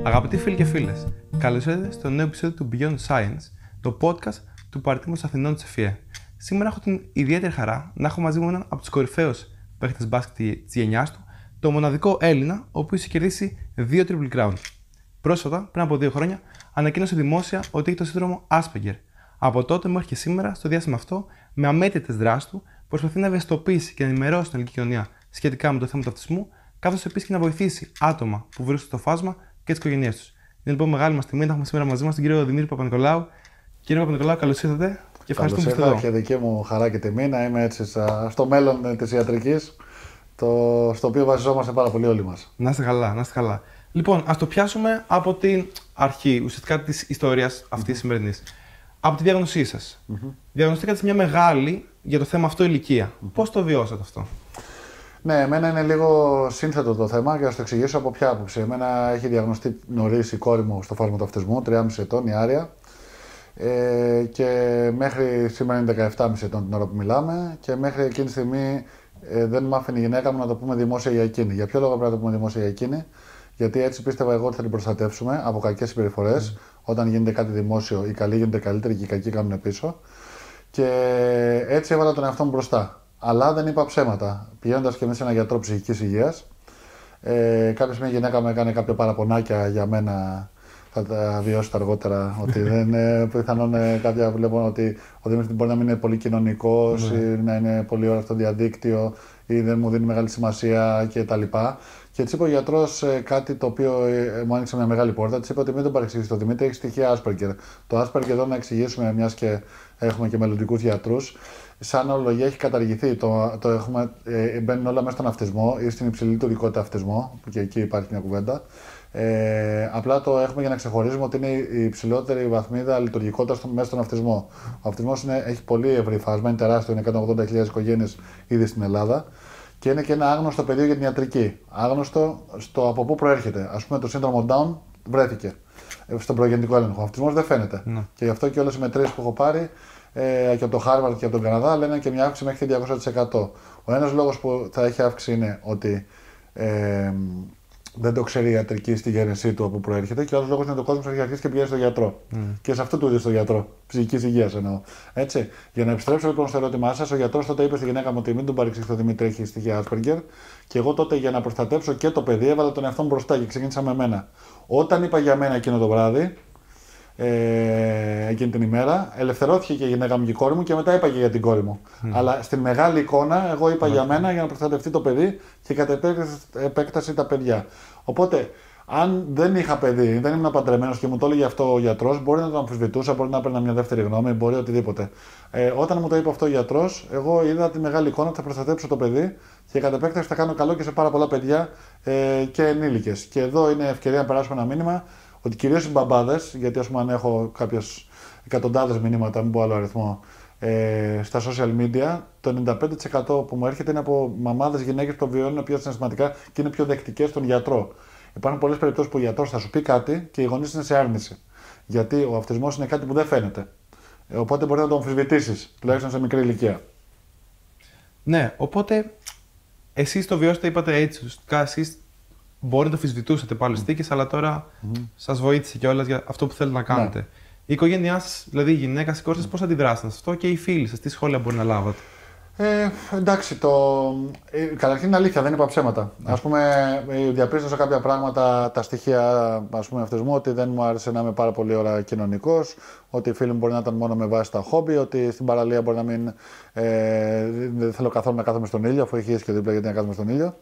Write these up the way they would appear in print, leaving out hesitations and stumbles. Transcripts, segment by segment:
Αγαπητοί φίλοι και φίλες, καλώς ήρθατε στο νέο επεισόδιο του Beyond Science, το podcast του Παρατήματος Αθηνών της ΕΦΙΕ. Σήμερα έχω την ιδιαίτερη χαρά να έχω μαζί μου έναν από τους κορυφαίους παίχτες μπάσκετ της γενιάς του, το μοναδικό Έλληνα, ο οποίος έχει κερδίσει 2 Triple Crown. Πρόσφατα, πριν από 2 χρόνια, ανακοίνωσε δημόσια ότι έχει το σύνδρομο Asperger. Από τότε μέχρι και σήμερα, στο διάστημα αυτό, με αμέτρητες δράσεις του, προσπαθεί να ευαισθητοποιήσει και να ενημερώσει την ελληνική κοινωνία σχετικά με το θέμα του αυτισμού, καθώς επίσης και να βοηθήσει άτομα που βρίσκονται στο φάσμα και τις οικογένειές τους. Είναι λοιπόν μεγάλη μας τιμή να έχουμε σήμερα μαζί μας τον κύριο Δημήτρη Παπα-Νικολάου. Κύριε Παπα-Νικολάου, καλώς ήρθατε και ευχαριστούμε που είστε εδώ. Και δική μου χαρά και τιμή να είμαι έτσι στο μέλλον της ιατρικής, στο οποίο βασιζόμαστε πάρα πολύ όλοι μας. Να είστε καλά, να είστε καλά. Λοιπόν, ας το πιάσουμε από την αρχή ουσιαστικά της ιστορίας αυτής της σημερινής. Από τη διάγνωσή σας. Διαγνωστήκατε σε μια μεγάλη για το θέμα αυτό ηλικία. Πώς το βιώσατε αυτό? Ναι, εμένα είναι λίγο σύνθετο το θέμα και να το εξηγήσω από ποια άποψη. Εμένα έχει διαγνωστεί νωρίς η κόρη μου στο φάσμα του αυτισμού, 3,5 ετών, η Άρια. Και μέχρι σήμερα είναι 17,5 ετών την ώρα που μιλάμε. Και μέχρι εκείνη τη στιγμή δεν μ' άφηνε η γυναίκα μου να το πούμε δημόσια για εκείνη. Για ποιο λόγο πρέπει να το πούμε δημόσια για εκείνη? Γιατί έτσι πίστευα εγώ ότι θα την προστατεύσουμε από κακές συμπεριφορές. Όταν γίνεται κάτι δημόσιο, οι καλοί γίνονται καλύτεροι και οι κακοί κάνουν πίσω. Και έτσι έβαλα τον εαυτό μου μπροστά. Αλλά δεν είπα ψέματα. Πηγαίνοντας και εμείς σε έναν γιατρό ψυχικής υγείας, κάποια στιγμή η γυναίκα μου έκανε κάποια παραπονάκια για μένα. Θα τα βιώσετε αργότερα. Ότι δεν πιθανόν κάποια βλέπουν ότι ο Δημήτρης μπορεί να μην είναι πολύ κοινωνικός ή να είναι πολύ ώρα στο διαδίκτυο ή δεν μου δίνει μεγάλη σημασία κτλ. Και έτσι είπε ο γιατρός κάτι το οποίο μου άνοιξε μια μεγάλη πόρτα. Της είπε ότι μην τον παρεξηγήσει το Δημήτρη, έχει στοιχεία Asperger. Το Asperger εδώ να εξηγήσουμε, μιας και έχουμε και μελλοντικούς γιατρούς, σαν ορολογία έχει καταργηθεί. Μπαίνουν όλα μέσα στον αυτισμό ή στην υψηλή λειτουργικότητα αυτισμό, που και εκεί υπάρχει μια κουβέντα. Απλά το έχουμε για να ξεχωρίζουμε ότι είναι η υψηλότερη βαθμίδα λειτουργικότητας μέσα στον αυτισμό. Ο αυτισμός έχει πολύ ευρύ φάσμα, είναι τεράστιο, είναι 180.000 οικογένειες ήδη στην Ελλάδα. Και είναι και ένα άγνωστο πεδίο για την ιατρική. Άγνωστο στο από πού προέρχεται. Ας πούμε, το σύνδρομο Down βρέθηκε στον προγεννητικό έλεγχο. Ο αυτισμός δεν φαίνεται. Και γι' αυτό και όλες οι μετρήσεις που έχω πάρει και από το Harvard και από τον Καναδά λένε και μια αύξηση μέχρι 200%. Ο ένας λόγος που θα έχει αύξηση είναι ότι δεν το ξέρει η ιατρική στη γέννησή του από πού προέρχεται, και ο άλλος λόγος είναι ότι ο κόσμος έχει αρχίσει και πηγαίνει στον γιατρό. Και σε αυτό του είδε στον γιατρό, ψυχικής υγείας εννοώ. Έτσι. Για να επιστρέψω λοιπόν στο ερώτημά σας, ο γιατρός τότε είπε στη γυναίκα μου ότι μην τον παρεξηγήσει, το Δημήτρη έχει στοιχεία Asperger. Και εγώ τότε για να προστατέψω και το παιδί έβαλα τον εαυτό μου μπροστά και ξεκίνησα με μένα. Όταν είπα για μένα εκείνο το βράδυ, εκείνη την ημέρα, ελευθερώθηκε και η γυναίκα μου και η κόρη μου και μετά είπα και για την κόρη μου. Αλλά στην μεγάλη εικόνα, εγώ είπα για μένα για να προστατευτεί το παιδί και κατ' επέκταση τα παιδιά. Οπότε, αν δεν είχα παιδί, δεν ήμουν παντρεμένος και μου το έλεγε αυτό ο γιατρός, μπορεί να το αμφισβητούσα, μπορεί να έπαιρνα μια δεύτερη γνώμη, μπορεί οτιδήποτε. Όταν μου το είπε αυτό ο γιατρός, εγώ είδα τη μεγάλη εικόνα ότι θα προστατέψω το παιδί και κατ' επέκταση θα κάνω καλό και σε πάρα πολλά παιδιά και ενήλικες. Και εδώ είναι ευκαιρία να περάσουμε ένα μήνυμα ότι κυρίως οι μπαμπάδες, γιατί ας πούμε αν έχω κάποιες εκατοντάδες μηνύματα, μην πω άλλο αριθμό, στα social media, το 95% που μου έρχεται είναι από μαμάδες, γυναίκες που το βιώνουν πιο συναισθηματικά και είναι πιο δεκτικές στον γιατρό. Υπάρχουν πολλές περιπτώσεις που ο γιατρός θα σου πει κάτι και οι γονείς είναι σε άρνηση. Γιατί ο αυτισμός είναι κάτι που δεν φαίνεται. Οπότε μπορεί να το αμφισβητήσεις, τουλάχιστον σε μικρή ηλικία. Ναι, οπότε εσείς το βιώσετε, είπατε έτσι, ουσιαστικά εσείς μπορεί να το αμφισβητούσατε πάλι στοίχες, αλλά τώρα σας βοήθησε κιόλας για αυτό που θέλετε να κάνετε. Η οικογένειά σας, δηλαδή η γυναίκα, η κόρη σας, πώς αντιδράσαν σε αυτό και οι φίλοι σας, τι σχόλια μπορεί να λάβατε? Εντάξει, καταρχήν είναι αλήθεια, δεν είπα ψέματα. Ας πούμε, διαπίστωσα κάποια πράγματα, τα στοιχεία αυτισμού, ότι δεν μου άρεσε να είμαι πάρα πολύ ώρα κοινωνικός, ότι οι φίλοι μου μπορεί να ήταν μόνο με βάση τα χόμπι, ότι στην παραλία μπορεί να μην. Δεν θέλω καθόλου να κάθομαι στον ήλιο, αφού έχει και δίπλα γιατί να κάθομαι στον ήλιο.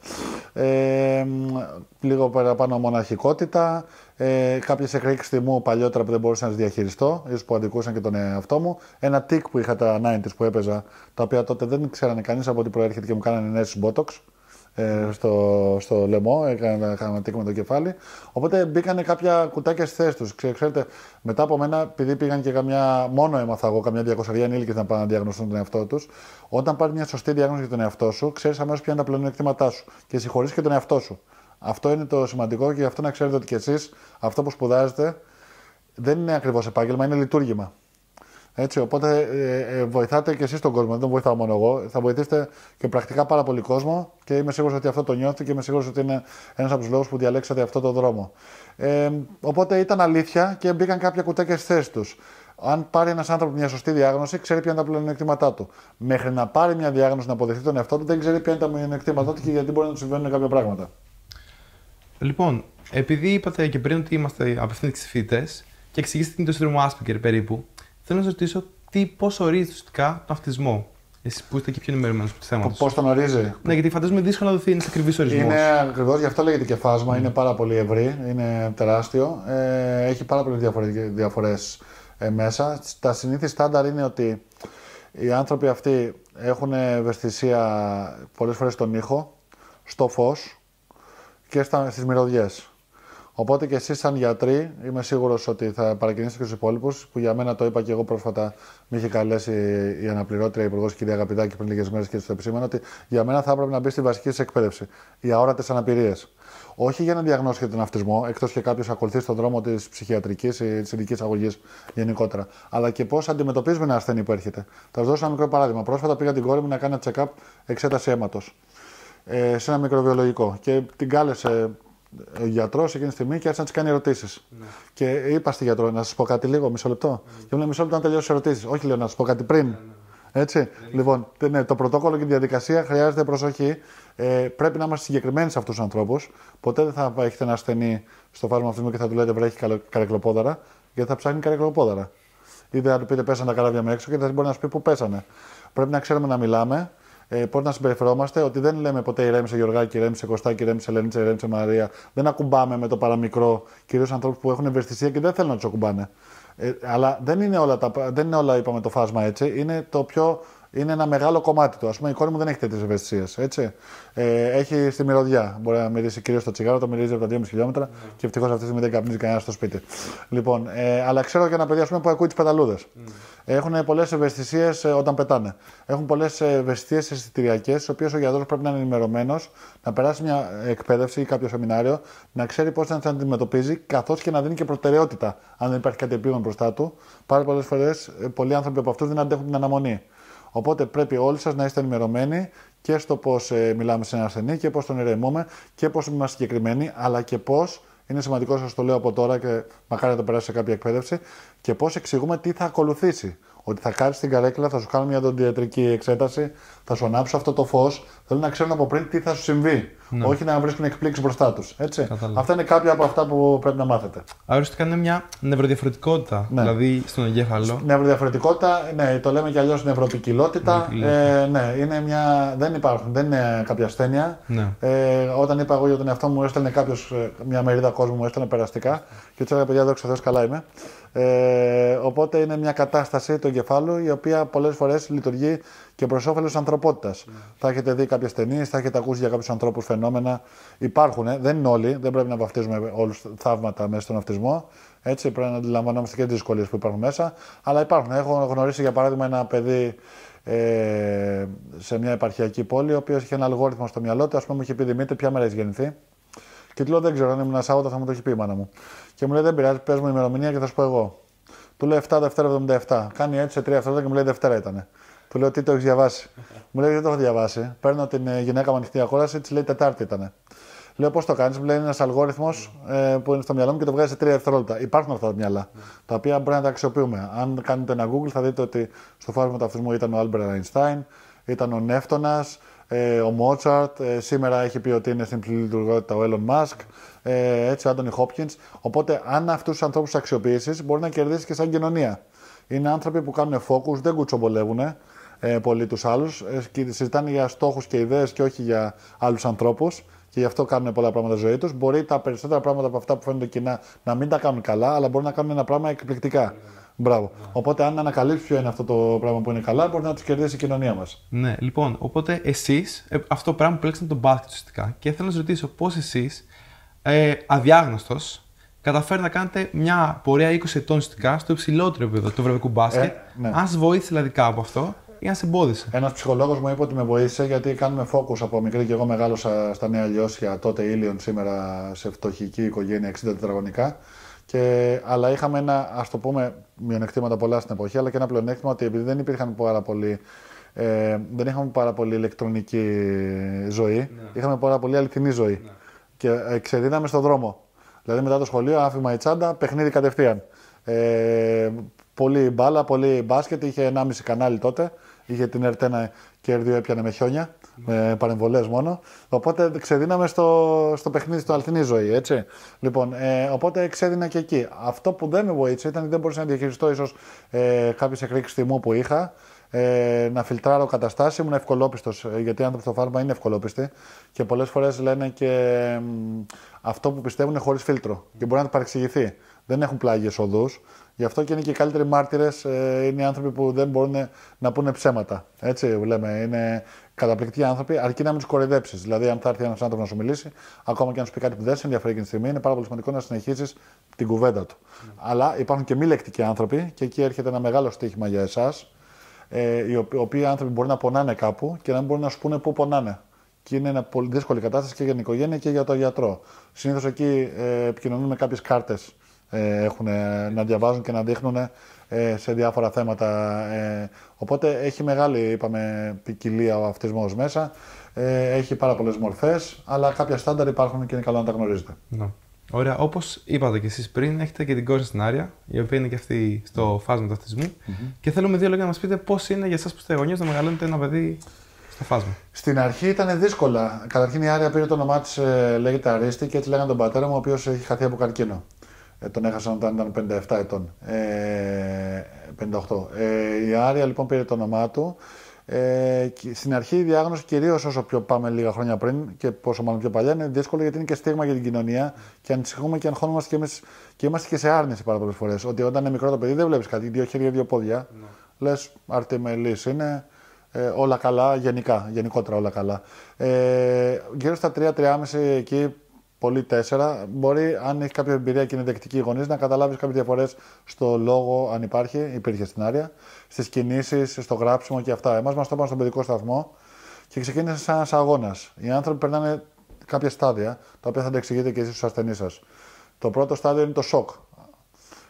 Λίγο παραπάνω μοναχικότητα. Κάποιες εκρήξεις θυμού παλιότερα που δεν μπορούσα να τις διαχειριστώ, ίσως που αντικούσαν και τον εαυτό μου. Ένα τικ που είχα τα 90s που έπαιζα, τα οποία τότε δεν ξέρανε κανείς από ό,τι προέρχεται και μου κάνανε ενέσεις botox στο λαιμό, έκανα ένα τικ με το κεφάλι. Οπότε μπήκανε κάποια κουτάκια στη θέση τους. Ξέρετε, μετά από μένα, επειδή πήγαν και μόνο έμαθα εγώ, καμιά 200 ενήλικες να πάνε να διαγνωστούν τον εαυτό τους. Όταν πάρει μια σωστή διάγνωση για τον εαυτό σου, ξέρεις αμέσως ποια είναι τα πλεονεκτήματά σου και συγχωρείς και τον εαυτό σου. Αυτό είναι το σημαντικό και γι' αυτό να ξέρετε ότι κι εσείς αυτό που σπουδάζετε δεν είναι ακριβώς επάγγελμα, είναι λειτουργήμα. Έτσι, οπότε βοηθάτε και εσείς τον κόσμο, δεν τον βοηθάω μόνο εγώ. Θα βοηθήσετε και πρακτικά πάρα πολύ κόσμο και είμαι σίγουρος ότι αυτό το νιώθετε και είμαι σίγουρος ότι είναι ένας από τους λόγους που διαλέξατε αυτό το δρόμο. Οπότε ήταν αλήθεια και μπήκαν κάποια κουτάκια στη θέση τους. Αν πάρει ένας άνθρωπος μια σωστή διάγνωση, ξέρει ποια είναι τα πλεονεκτήματά του. Μέχρι να πάρει μια διάγνωση να αποδεχτεί τον εαυτό του, δεν ξέρει ποια είναι τα μειονεκτήματά του και γιατί μπορεί να του συμβαίνουν κάποια πράγματα. Λοιπόν, επειδή είπατε και πριν ότι είμαστε απευθύνοι σε φοιτητές και εξηγήσατε την το σύνδρομο Asperger περίπου, θέλω να σας ρωτήσω πώς ορίζετε ουσιαστικά τον αυτισμό. Εσείς που είστε και πιο ενημερωμένος από το θέμα. Πώς τον ορίζει? Ναι, γιατί φαντάζομαι δύσκολο να δοθεί ένας ακριβής ορισμός. Είναι ακριβώς, γι' αυτό λέγεται και φάσμα, είναι πάρα πολύ ευρύ, είναι τεράστιο. Έχει πάρα πολλές διαφορές μέσα. Τα συνήθη στάνταρ είναι ότι οι άνθρωποι αυτοί έχουν ευαισθησία πολλές φορές στον ήχο, στο φως και στις μυρωδιές. Οπότε και εσείς σαν γιατροί, είμαι σίγουρος ότι θα παρακινήσετε και στους υπόλοιπους, που για μένα το είπα και εγώ πρόσφατα, με είχε καλέσει η αναπληρώτρια υπουργός κυρία Αγαπητάκη πριν λίγες μέρες και στο επισήμανα, ότι για μένα θα έπρεπε να μπει στη βασική σας εκπαίδευση, οι αόρατες αναπηρίες. Όχι για να διαγνώσετε τον αυτισμό, εκτός και κάποιος ακολουθεί στον δρόμο της ψυχιατρικής ή της ειδικής αγωγής γενικότερα, αλλά και πώς αντιμετωπίζουμε ένα ασθενή που έρχεται. Θα σας δώσω ένα μικρό παράδειγμα. Πρόσφατα πήγα την κόρη μου να κάνει ένα check-up εξέταση αίματος σε ένα μικροβιολογικό και την κάλεσε ο γιατρός εκείνη τη στιγμή και άρχισε να της κάνει ερωτήσεις. Ναι. Και είπα στη γιατρό, να σας πω κάτι λίγο, μισό λεπτό. Και μου λέει μισό λεπτό να τελειώσει τις ερωτήσεις. Όχι, λέω, να σας πω κάτι πριν. Ναι. Έτσι. Λοιπόν, ναι, το πρωτόκολλο και η διαδικασία χρειάζεται προσοχή. Πρέπει να είμαστε συγκεκριμένοι σε αυτούς τους ανθρώπους. Ποτέ δεν θα έχετε ένα ασθενή στο φάσμα αυτού και θα του λέτε βρέχει καρεκλοπόδαρα, γιατί θα ψάχνει καρεκλοπόδαρα. Ή δεν θα του πείτε πέσανε τα καράβια με έξω και δεν μπορεί να σου πει πού πέσανε. Πρέπει να ξέρουμε να μιλάμε. Πώς να συμπεριφερόμαστε, ότι δεν λέμε ποτέ ηρέμησε Γιωργάκη, ηρέμησε Κωστάκη, ηρέμησε Ελένη, ηρέμησε Μαρία. Δεν ακουμπάμε με το παραμικρό, κυρίως ανθρώπους που έχουν ευαισθησία και δεν θέλουν να τους ακουμπάνε. Αλλά δεν είναι όλα, είπαμε, το φάσμα έτσι. Είναι ένα μεγάλο κομμάτι του. Ας πούμε, η κόρη μου δεν έχει τέτοιες ευαισθησίες. Έχει στη μυρωδιά. Μπορεί να μυρίσει κυρίως το τσιγάρο, το μυρίζει από τα 2,5 χιλιόμετρα και ευτυχώς αυτή τη στιγμή δεν καπνίζει κανένα στο σπίτι. Λοιπόν, αλλά ξέρω και ένα παιδί που ακούει τις πεταλούδες. Έχουν πολλές ευαισθησίες όταν πετάνε. Έχουν πολλές ευαισθησίες αισθητηριακές, τις οποίες ο γιατρός πρέπει να είναι ενημερωμένος, να περάσει μια εκπαίδευση ή κάποιο σεμινάριο, να ξέρει πώς να τις αντιμετωπίζει, καθώς και να δίνει και προτεραιότητα αν δεν υπάρχει κάτι επίγον μπροστά του. Πάρα πολλές φορές πολλοί άνθρωποι από αυτούς δεν αντέχουν την αναμονή. Οπότε πρέπει όλοι σας να είστε ενημερωμένοι και στο πώς μιλάμε σε έναν ασθενή και πώς τον ηρεμούμε και πώς είμαστε συγκεκριμένοι, αλλά και πώς, είναι σημαντικό σας το λέω από τώρα και μακάρι να το περάσει σε κάποια εκπαίδευση, και πώς εξηγούμε τι θα ακολουθήσει. Ότι θα κάτσει στην καρέκλα, θα σου κάνω μια οδοντιατρική εξέταση, θα σου ανάψω αυτό το φως. Θέλω να ξέρουν από πριν τι θα σου συμβεί. Ναι. Όχι να βρίσκουν εκπλήξεις μπροστά τους. Αυτά είναι κάποια από αυτά που πρέπει να μάθετε. Άρα ουσιαστικά είναι μια νευροδιαφορετικότητα, ναι. Δηλαδή στον εγκέφαλο. Νευροδιαφορετικότητα, ναι, το λέμε κι αλλιώς νευροπικιλότητα. Ναι, δεν είναι κάποια ασθένεια. Ναι. Όταν είπα εγώ για τον εαυτό μου, έστελνε κάποιος, μια μερίδα κόσμου μου έστελνε περαστικά και του έλεγα παιδιά, δόξα Θεώ, καλά είμαι. Οπότε είναι μια κατάσταση του εγκεφάλου η οποία πολλές φορές λειτουργεί και προς όφελος της ανθρωπότητας. Θα έχετε δει κάποιες ταινίες, θα έχετε ακούσει για κάποιους ανθρώπους φαινόμενα. Υπάρχουν, δεν είναι όλοι, δεν πρέπει να βαφτίζουμε όλους θαύματα μέσα στον αυτισμό. Έτσι, πρέπει να αντιλαμβανόμαστε και τις δυσκολίες που υπάρχουν μέσα. Αλλά υπάρχουν. Έχω γνωρίσει για παράδειγμα ένα παιδί σε μια επαρχιακή πόλη, ο οποίος είχε ένα αλγόριθμο στο μυαλό του. Ας πούμε, μου είχε πει Δημήτρη, ποια μέρα έχει γεννηθεί. Και του λέω: δεν ξέρω, αν ήμουν Σάββατο θα μου το έχει πει η μάνα μου. Και μου λέει: δεν πειράζει, πες μου ημερομηνία και θα σου πω εγώ. Του λέω 7 Δευτέρα 77. Κάνει έτσι σε 3 Δευτέρα και μου λέει Δευτέρα ήταν. Του λέω: τι το έχει διαβάσει. Μου λέει: δεν το έχω διαβάσει. Παίρνω την γυναίκα μου ανοιχτή αγόραση, τη λέει Τετάρτη ήταν. Λέω: πώς το κάνεις. Μου λέει: είναι ένας αλγόριθμος που είναι στο μυαλό μου και το βγάζει σε 3 δευτερόλεπτα. Υπάρχουν αυτά τα μυαλά, τα οποία μπορεί να τα αξιοποιούμε. Αν κάνετε ένα Google, θα δείτε ότι στο φάσμα του αυτισμού ήταν ο Άλμπερτ Αϊνστάιν, ήταν ο Νεύτωνας, ο Μότσαρτ, σήμερα έχει πει ότι είναι στην πλήρη λειτουργότητα ο Elon Musk, έτσι ο Άντονι Χόπκινς. Οπότε, αν αυτούς τους ανθρώπους αξιοποιήσεις, μπορεί να κερδίσεις και σαν κοινωνία. Είναι άνθρωποι που κάνουν focus, δεν κουτσομπολεύουν πολύ τους άλλους, συζητάνε για στόχους και ιδέες και όχι για άλλους ανθρώπους. Και γι' αυτό κάνουν πολλά πράγματα στη ζωή τους. Μπορεί τα περισσότερα πράγματα από αυτά που φαίνονται κοινά να μην τα κάνουν καλά, αλλά μπορεί να κάνουν ένα πράγμα εκπληκτικά. Μπράβο. Οπότε, αν ανακαλύψει ποιο είναι αυτό το πράγμα που είναι καλά, μπορεί να του κερδίσει η κοινωνία μας. Ναι, λοιπόν, οπότε εσείς, αυτό το πράγμα που λέξατε τον μπάσκετ ουσιαστικά, και θέλω να σας ρωτήσω πώς εσείς, αδιάγνωστος, καταφέρετε να κάνετε μια πορεία 20 ετών ουσιαστικά στο υψηλότερο επίπεδο του ευρωπαϊκού μπάσκετ. Ναι. Αν σας βοήθησε δηλαδή κάπου αυτό, ή αν σε εμπόδισε. Ένας ψυχολόγος μου είπε ότι με βοήθησε γιατί κάνουμε focus από μικρή και εγώ μεγάλωσα στα Νέα Λιώσια, τότε Ήλιον, σήμερα σε φτωχική οικογένεια 60 τετραγωνικά. Αλλά είχαμε ένα, ας το πούμε, μειονεκτήματα πολλά στην εποχή, αλλά και ένα πλεονέκτημα ότι επειδή δεν υπήρχαν δεν είχαμε πάρα πολύ ηλεκτρονική ζωή, ναι. Είχαμε πάρα πολύ αληθινή ζωή. Ναι. Και ξεδίναμε στον δρόμο. Δηλαδή μετά το σχολείο, άφημα η τσάντα, παιχνίδι κατευθείαν. Πολύ μπάλα, πολύ μπάσκετ, είχε 1,5 κανάλι τότε. Είχε την R1 και R2 έπιανε με χιόνια, με παρεμβολές μόνο. Οπότε ξεδίναμε στο παιχνίδι, στο αληθινή ζωή, έτσι. Λοιπόν, οπότε ξέδινα και εκεί. Αυτό που δεν με βοήθησε ήταν ότι δεν μπορούσα να διαχειριστώ ίσως κάποιες εκρήξεις θυμού που είχα. Να φιλτράρω καταστάσεις, ήμουν ευκολόπιστος, γιατί οι άνθρωποι στο φάρμα είναι ευκολόπιστοι και πολλές φορές λένε και αυτό που πιστεύουν είναι χωρίς φίλτρο και μπορεί να το παρεξηγηθεί. Δεν έχουν πλάγιες οδούς. Γι' αυτό και είναι και οι καλύτεροι μάρτυρες, είναι οι άνθρωποι που δεν μπορούν να πούνε ψέματα. Έτσι λέμε, είναι καταπληκτικοί άνθρωποι, αρκεί να μην τους κοροϊδέψεις. Δηλαδή, αν θα έρθει ένας άνθρωπος να σου μιλήσει, ακόμα και αν σου πει κάτι που δεν σε ενδιαφέρει εκείνη τη στιγμή, είναι πάρα πολύ σημαντικό να συνεχίσεις την κουβέντα του. Αλλά υπάρχουν και μη λεκτικοί άνθρωποι και εκεί έρχεται ένα μεγάλο στοίχημα για εσάς. Οι οποίοι άνθρωποι μπορεί να πονάνε κάπου και να μην μπορούν να σου πούνε πού πονάνε. Και είναι μια πολύ δύσκολη κατάσταση και για την οικογένεια και για τον γιατρό. Συνήθως εκεί επικοινωνούν με κάποιες κάρτες να διαβάζουν και να δείχνουν σε διάφορα θέματα. Οπότε έχει μεγάλη, είπαμε, ποικιλία ο αυτισμός μέσα. Έχει πάρα πολλές μορφές, αλλά κάποια στάνταρ υπάρχουν και είναι καλό να τα γνωρίζετε. No. Ωραία, όπως είπατε και εσείς πριν, έχετε και την κόρη στην Άρια, η οποία είναι και αυτή στο φάσμα του αυτισμού. Και θέλω με δύο λόγια να μας πείτε πώς είναι για εσάς που είστε γονείς να μεγαλώνετε ένα παιδί στο φάσμα. Στην αρχή ήταν δύσκολα. Καταρχήν η Άρια πήρε το όνομά της, λέγεται Αρίστη, και έτσι λέγανε τον πατέρα μου, ο οποίος έχει χαθεί από καρκίνο. Τον έχασαν όταν ήταν 57 ετών. 58. Η Άρια λοιπόν πήρε το όνομά του. Στην αρχή η διάγνωση, κυρίως όσο πιο πάμε λίγα χρόνια πριν και πόσο μάλλον πιο παλιά, είναι δύσκολο γιατί είναι και στίγμα για την κοινωνία και ανησυχούμε και αγχώνομαστε και εμείς και είμαστε και σε άρνηση πάρα πολλές φορές. Ότι όταν είναι μικρό το παιδί δεν βλέπεις κάτι, 2 χέρια, 2 πόδια. Λες αρτιμελής είναι, όλα καλά, γενικότερα όλα καλά. Γύρω στα 3-3,5 εκεί. Πολύ 4. Μπορεί, αν έχει κάποια εμπειρία και είναι δεκτική γονείς, να καταλάβεις κάποιες διαφορές στο λόγο, αν υπήρχε στην Άρια, στις κινήσεις, στο γράψιμο και αυτά. Εμάς μας το είπαν στον παιδικό σταθμό και ξεκίνησε σαν ένας αγώνας. Οι άνθρωποι περνάνε κάποια στάδια, τα οποία θα τα εξηγείτε και εσείς στους ασθενείς σας. Το πρώτο στάδιο είναι το σοκ.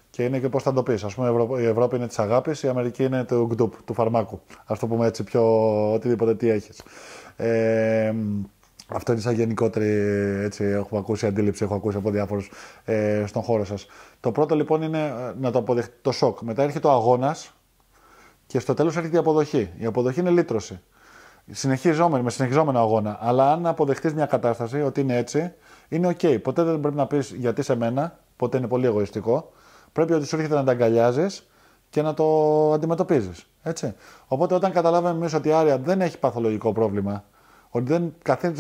Και είναι και πώς θα το πεις. Ας πούμε, η Ευρώπη είναι της αγάπης, η Αμερική είναι του γκντουπ, του φαρμάκου. Ας το πούμε έτσι, πιο οτιδήποτε τι έχεις. Αυτό είναι σαν γενικότερη, έτσι, έχω ακούσει αντίληψη, έχω ακούσει από διάφορους στον χώρο σας. Το πρώτο λοιπόν είναι να το αποδεχτεί το σοκ. Μετά έρχεται ο αγώνας και στο τέλος έρχεται η αποδοχή. Η αποδοχή είναι λύτρωση. Με συνεχιζόμενο αγώνα. Αλλά αν αποδεχτείς μια κατάσταση ότι είναι έτσι, είναι OK. Ποτέ δεν πρέπει να πεις γιατί σε μένα, ποτέ είναι πολύ εγωιστικό. Πρέπει ότι σου έρχεται να τα αγκαλιάζεις και να το αντιμετωπίζεις. Έτσι. Οπότε όταν καταλάβαμε εμείς ότι η Άρια δεν έχει παθολογικό πρόβλημα, ότι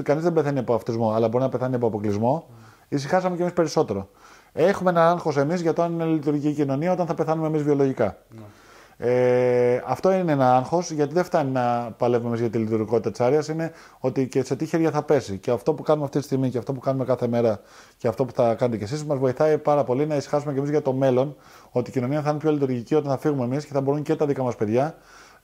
κανείς δεν πεθαίνει από αυτισμό, αλλά μπορεί να πεθάνει από αποκλεισμό, ησυχάσαμε κι εμείς περισσότερο. Έχουμε ένα άγχος εμείς για το αν είναι λειτουργική κοινωνία όταν θα πεθάνουμε εμείς βιολογικά. Αυτό είναι ένα άγχος, γιατί δεν φτάνει να παλεύουμε εμείς για τη λειτουργικότητα της Άριας, είναι ότι και σε τι χέρια θα πέσει. Και αυτό που κάνουμε αυτή τη στιγμή και αυτό που κάνουμε κάθε μέρα και αυτό που θα κάνετε κι εσείς, μας βοηθάει πάρα πολύ να ησυχάσουμε κι εμείς για το μέλλον, ότι η κοινωνία θα είναι πιο λειτουργική όταν θα φύγουμε εμείς και θα μπορούν και τα δικά μας παιδιά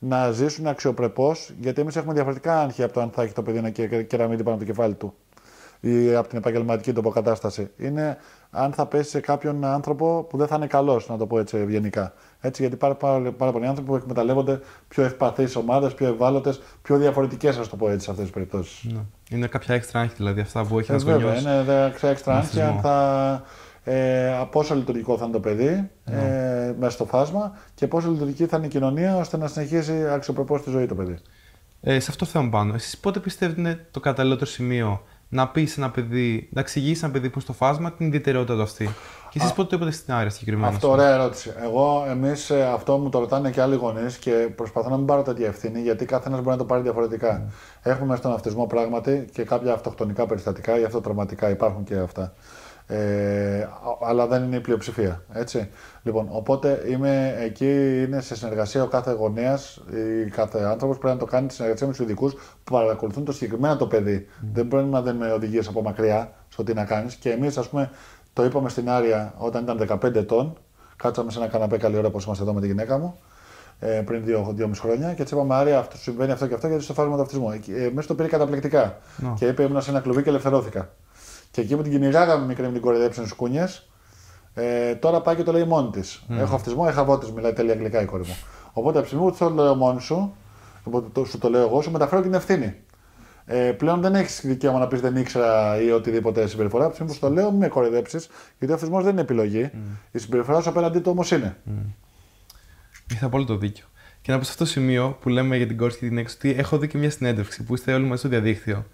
να ζήσουν αξιοπρεπώς, γιατί εμείς έχουμε διαφορετικά άγχη από το αν θα έχει το παιδί ένα κεραμίδι πάνω από το κεφάλι του ή από την επαγγελματική του αποκατάσταση. Είναι αν θα πέσει σε κάποιον άνθρωπο που δεν θα είναι καλός, να το πω έτσι ευγενικά. Έτσι, γιατί πάρα πολλοί άνθρωποι που εκμεταλλεύονται πιο ευπαθείς ομάδες, πιο ευάλωτες, πιο διαφορετικές, ας το πω έτσι, σε αυτές τις περιπτώσεις. Ναι. Είναι κάποια έξτρα άγχη, δηλαδή αυτά που έχει ένας γονιός. Βέβαια, είναι έξτρα άγχη αν θα. Πόσο λειτουργικό θα είναι το παιδί μέσα στο φάσμα και πόσο λειτουργική θα είναι η κοινωνία ώστε να συνεχίσει αξιοπρεπώς τη ζωή το παιδί. Σε αυτό θέλω πάνω. Εσείς πότε πιστεύετε είναι το καταλληλότερο σημείο να πεις ένα παιδί, να εξηγήσεις ένα παιδί που είναι στο φάσμα την ιδιαιτερότητα του αυτή? Και εσείς πότε το είπατε στην Άρια συγκεκριμένα? Αυτό, ωραία ερώτηση. Εμείς αυτό μου το ρωτάνε και άλλοι γονείς και προσπαθώ να μην πάρω τέτοια ευθύνη γιατί κάθε ένας μπορεί να το πάρει διαφορετικά. Έχουμε μέσα στον αυτισμό πράγματι και κάποια αυτοκτονικά περιστατικά ή αυτοτραυματικά, υπάρχουν και αυτά. Αλλά δεν είναι η πλειοψηφία. Έτσι. Λοιπόν, οπότε είμαι εκεί, είναι σε συνεργασία ο κάθε γονέας ή κάθε άνθρωπος πρέπει να το κάνει σε συνεργασία με τους ειδικούς που παρακολουθούν το συγκεκριμένο το παιδί. Δεν πρέπει να δίνουμε οδηγίες από μακριά στο τι να κάνεις. Και εμείς, ας πούμε, το είπαμε στην Άρια όταν ήταν 15 ετών. Κάτσαμε σε ένα καναπέ καλή ώρα όπως είμαστε εδώ με τη γυναίκα μου. πριν 2,5 χρόνια και της είπαμε: Άρια, αυτό συμβαίνει αυτό και αυτό γιατί στο φάσμα του αυτισμού. Μέσα το πήρε καταπληκτικά. Και είπε: Ήμουν σε ένα κλουβί και ελευθερώθηκα. Και εκεί που την κυνηγάγαμε μικρή με την κοροϊδέψη στις κούνιες, τώρα πάει και το λέει μόνη της. Έχω αυτισμό, έχω αβότης, μιλάει τέλεια αγγλικά η κόρη μου. Οπότε από τη στιγμή που το λέω μόνη σου, σου το λέω εγώ, σου μεταφέρω την ευθύνη. Πλέον δεν έχεις δικαίωμα να πεις δεν ήξερα ή οτιδήποτε συμπεριφορά. Από τη στιγμή που το λέω, μην με κοροϊδέψεις, γιατί ο αυτισμός δεν είναι επιλογή. Η συμπεριφορά σου απέναντί του όμως είναι. Έχετε απόλυτο δίκιο. Και να πω σε αυτό το σημείο που λέμε για την κόρη και την έξω, ότι έχω δει και μια συνέντευξη που είστε όλοι μαζί στο διαδίκτυο.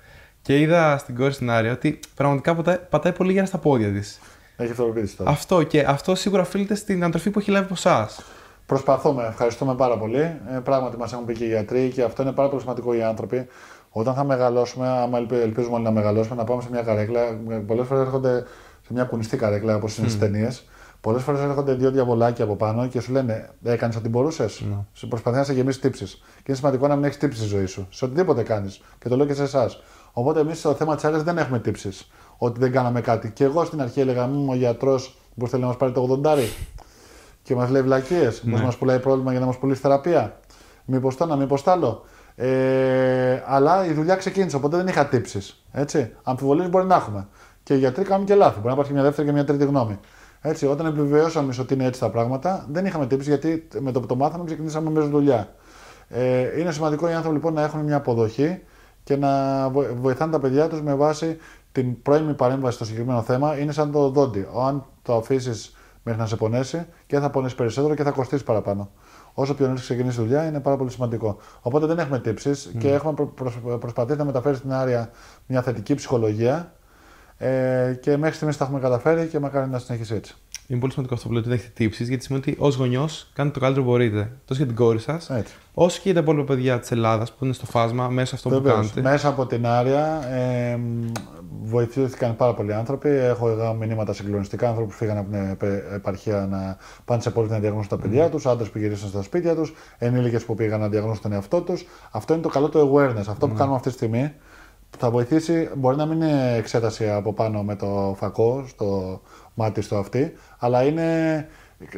Και είδα στην κόρη στην Άρια ότι πραγματικά πατάει πολύ γερά στα πόδια της. Έχει αυτοπεποίθηση τώρα. Αυτό και αυτό σίγουρα οφείλεται στην ανατροφή που έχει λάβει από εσάς. Προσπαθούμε, ευχαριστούμε πάρα πολύ. Πράγματι, μας έχουν πει και οι γιατροί και αυτό είναι πάρα πολύ σημαντικό οι άνθρωποι. Όταν θα μεγαλώσουμε, άμα ελπίζουμε όλοι να μεγαλώσουμε, να πάμε σε μια καρέκλα. Πολλές φορές έρχονται σε μια κουνιστή καρέκλα όπως είναι στις ταινίες. Πολλές φορές έρχονται 2 διαβολάκια από πάνω και σου λένε: Έκανες ό,τι μπορούσες. Σου προσπαθεί να σε γεμίσει τύψεις. Και είναι σημαντικό να μην έχεις τύψεις στη ζωή σου. Σε οτιδήποτε κάνεις. Και το λέω και σε εσάς. Οπότε εμείς στο θέμα της Άρειας δεν έχουμε τύψεις. Ότι δεν κάναμε κάτι. Και εγώ στην αρχή έλεγα: ο γιατρός που θέλει να μας πάρει το 80 και μας λέει βλακίες. Μήπως μας πουλάει πρόβλημα για να μας πουλήσει θεραπεία. Μήπως το ένα, μήπως το άλλο. Αλλά η δουλειά ξεκίνησε, οπότε δεν είχα τύψεις. Αμφιβολίες μπορεί να έχουμε. Και οι γιατροί κάνουν και λάθη. Μπορεί να υπάρχει μια δεύτερη και μια τρίτη γνώμη. Όταν επιβεβαιώσαμε ότι είναι έτσι τα πράγματα, δεν είχαμε τύψεις γιατί με το που το μάθαμε ξεκινήσαμε μέσα δουλειά. Είναι σημαντικό οι άνθρωποι λοιπόν να έχουν μια αποδοχή και να βοηθάνε τα παιδιά τους με βάση την πρώιμη παρέμβαση στο συγκεκριμένο θέμα. Είναι σαν το δόντι. Αν το αφήσεις μέχρι να σε πονέσει και θα πονέσει περισσότερο και θα κοστίσει παραπάνω. Όσο πιο νωρίς ξεκινήσει η δουλειά είναι πάρα πολύ σημαντικό. Οπότε δεν έχουμε τύψεις και έχουμε προσπαθήσει να μεταφέρει στην Άρια μια θετική ψυχολογία και μέχρι στιγμής τα έχουμε καταφέρει και μακάρι να συνεχίσει έτσι. Είναι πολύ σημαντικό αυτό που λέτε ότι έχετε τύψεις, γιατί σημαίνει ότι ως γονιός κάνετε το καλύτερο που μπορείτε. Τόσο για την κόρη σας, όσο και για τα υπόλοιπα παιδιά της Ελλάδας που είναι στο φάσμα μέσα αυτό που κάνετε. Μέσα από την Άρια βοηθήθηκαν πάρα πολλοί άνθρωποι. Έχω μηνύματα συγκλονιστικά. Άνθρωποι που φύγαν από την επαρχία να πάνε σε πόλεις να διαγνώσουν τα παιδιά τους, άντρες που γυρίσαν στα σπίτια τους, ενήλικες που πήγαν να διαγνώσουν τον εαυτό τους. Αυτό είναι το καλό το awareness. Αυτό που κάνουμε αυτή τη στιγμή θα βοηθήσει. Μπορεί να μην είναι εξέταση από πάνω με το φακό, στο μάτι, στο αυτί, αλλά